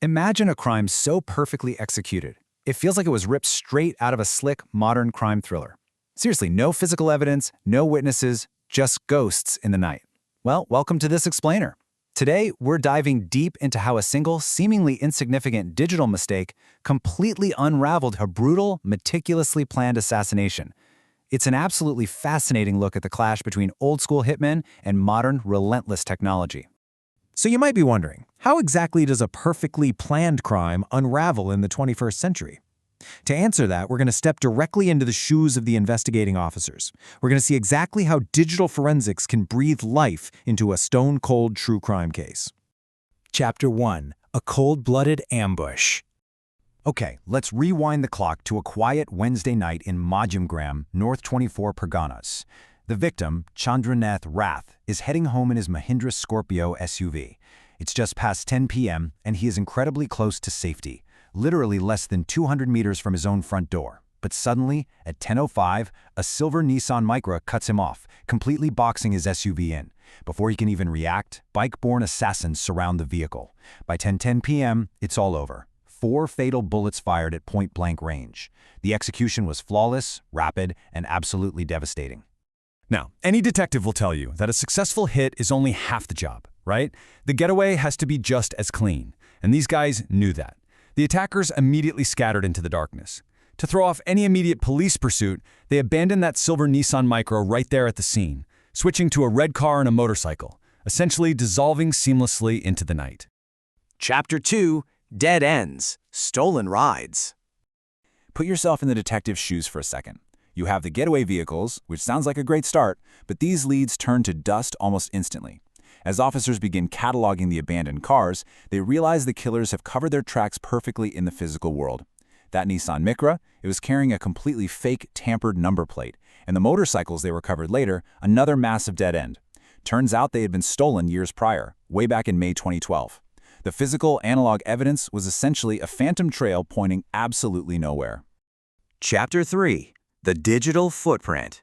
Imagine a crime so perfectly executed. It feels like it was ripped straight out of a slick, modern crime thriller. Seriously, no physical evidence, no witnesses, just ghosts in the night. Well, welcome to This Explainer. Today, we're diving deep into how a single, seemingly insignificant digital mistake completely unraveled a brutal, meticulously planned assassination. It's an absolutely fascinating look at the clash between old-school hitmen and modern, relentless technology. So you might be wondering, how exactly does a perfectly planned crime unravel in the 21st century? To answer that, we're going to step directly into the shoes of the investigating officers. We're going to see exactly how digital forensics can breathe life into a stone-cold true crime case. Chapter 1. A Cold-Blooded Ambush. Okay, let's rewind the clock to a quiet Wednesday night in Majumgram, North 24 Parganas. The victim, Chandranath Rath, is heading home in his Mahindra Scorpio SUV. It's just past 10 p.m., and he is incredibly close to safety, literally less than 200 meters from his own front door. But suddenly, at 10:05, a silver Nissan Micra cuts him off, completely boxing his SUV in. Before he can even react, bike-borne assassins surround the vehicle. By 10:10 p.m., it's all over. 4 fatal bullets fired at point-blank range. The execution was flawless, rapid, and absolutely devastating. Now, any detective will tell you that a successful hit is only half the job, right? The getaway has to be just as clean, and these guys knew that. The attackers immediately scattered into the darkness. To throw off any immediate police pursuit, they abandoned that silver Nissan Micra right there at the scene, switching to a red car and a motorcycle, essentially dissolving seamlessly into the night. Chapter 2. Dead Ends. Stolen Rides. Put yourself in the detective's shoes for a second. You have the getaway vehicles, which sounds like a great start, but these leads turn to dust almost instantly. As officers begin cataloging the abandoned cars, they realize the killers have covered their tracks perfectly in the physical world. That Nissan Micra, it was carrying a completely fake, tampered number plate, and the motorcycles they recovered later, another massive dead end. Turns out they had been stolen years prior, way back in May 2012. The physical, analog evidence was essentially a phantom trail pointing absolutely nowhere. Chapter 3. The Digital Footprint.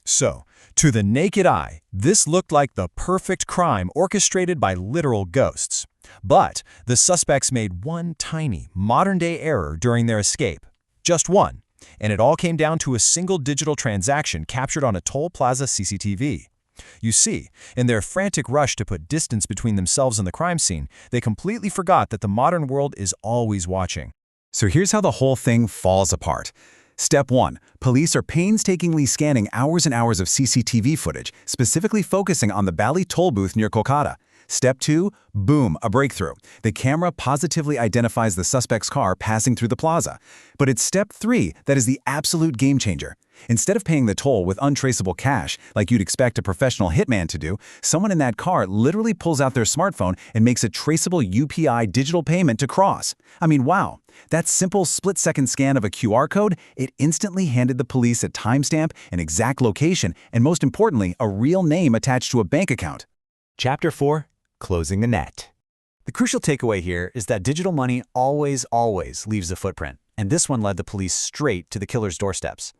So, to the naked eye, this looked like the perfect crime orchestrated by literal ghosts. But the suspects made one tiny, modern-day error during their escape. Just one. And it all came down to a single digital transaction captured on a toll plaza CCTV. You see, in their frantic rush to put distance between themselves and the crime scene, they completely forgot that the modern world is always watching. So here's how the whole thing falls apart. Step 1. Police are painstakingly scanning hours and hours of CCTV footage, specifically focusing on the Bali toll booth near Kolkata. Step 2. Boom, a breakthrough. The camera positively identifies the suspect's car passing through the plaza. But it's Step 3 that is the absolute game changer. Instead of paying the toll with untraceable cash, like you'd expect a professional hitman to do, someone in that car literally pulls out their smartphone and makes a traceable UPI digital payment to cross. I mean, wow. That simple split-second scan of a QR code, it instantly handed the police a timestamp, an exact location, and most importantly, a real name attached to a bank account. Chapter 4. Closing the net. The crucial takeaway here is that digital money always leaves a footprint, and this one led the police straight to the killer's doorsteps.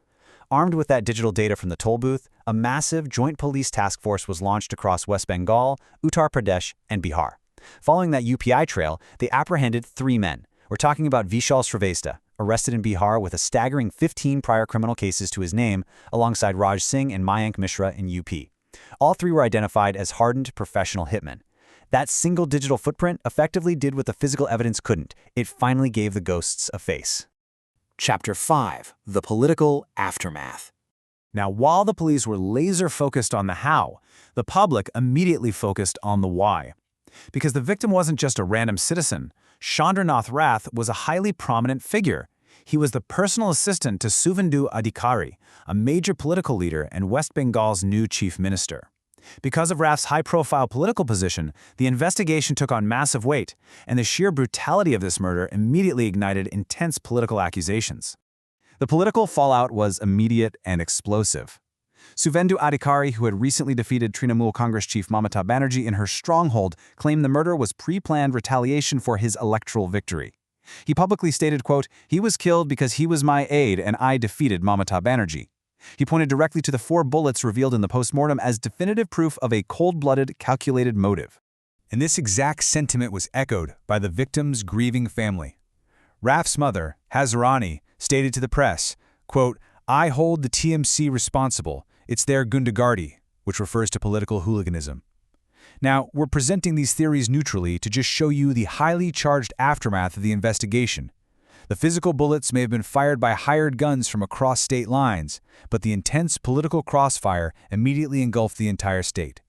Armed with that digital data from the toll booth, a massive joint police task force was launched across West Bengal, Uttar Pradesh, and Bihar. Following that UPI trail, they apprehended 3 men. We're talking about Vishal Shrivastava, arrested in Bihar with a staggering 15 prior criminal cases to his name, alongside Raj Singh and Mayank Mishra in UP. All 3 were identified as hardened professional hitmen. That single digital footprint effectively did what the physical evidence couldn't. It finally gave the ghosts a face. Chapter 5. The Political Aftermath. Now, while the police were laser-focused on the how, the public immediately focused on the why. Because the victim wasn't just a random citizen. Chandranath Rath was a highly prominent figure. He was the personal assistant to Suvendu Adhikari, a major political leader and West Bengal's new chief minister. Because of Rath's high-profile political position, the investigation took on massive weight, and the sheer brutality of this murder immediately ignited intense political accusations. The political fallout was immediate and explosive. Suvendu Adhikari, who had recently defeated Trinamool Congress chief Mamata Banerjee in her stronghold, claimed the murder was pre-planned retaliation for his electoral victory. He publicly stated, quote, "He was killed because he was my aide and I defeated Mamata Banerjee." He pointed directly to the 4 bullets revealed in the postmortem as definitive proof of a cold-blooded, calculated motive. And this exact sentiment was echoed by the victim's grieving family. Rath's mother, Hazarani, stated to the press, quote, "I hold the TMC responsible. It's their gundagardi," which refers to political hooliganism. Now, we're presenting these theories neutrally to just show you the highly charged aftermath of the investigation. The physical bullets may have been fired by hired guns from across state lines, but the intense political crossfire immediately engulfed the entire state.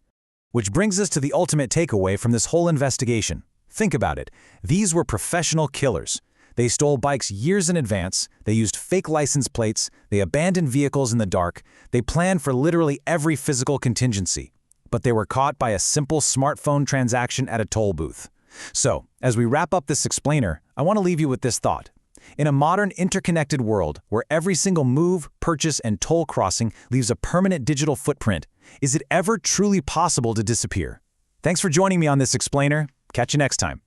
Which brings us to the ultimate takeaway from this whole investigation. Think about it. These were professional killers. They stole bikes years in advance, they used fake license plates, they abandoned vehicles in the dark, they planned for literally every physical contingency. But they were caught by a simple smartphone transaction at a toll booth. So, as we wrap up this explainer, I want to leave you with this thought. In a modern, interconnected world where every single move, purchase, and toll crossing leaves a permanent digital footprint, is it ever truly possible to disappear? Thanks for joining me on this explainer. Catch you next time.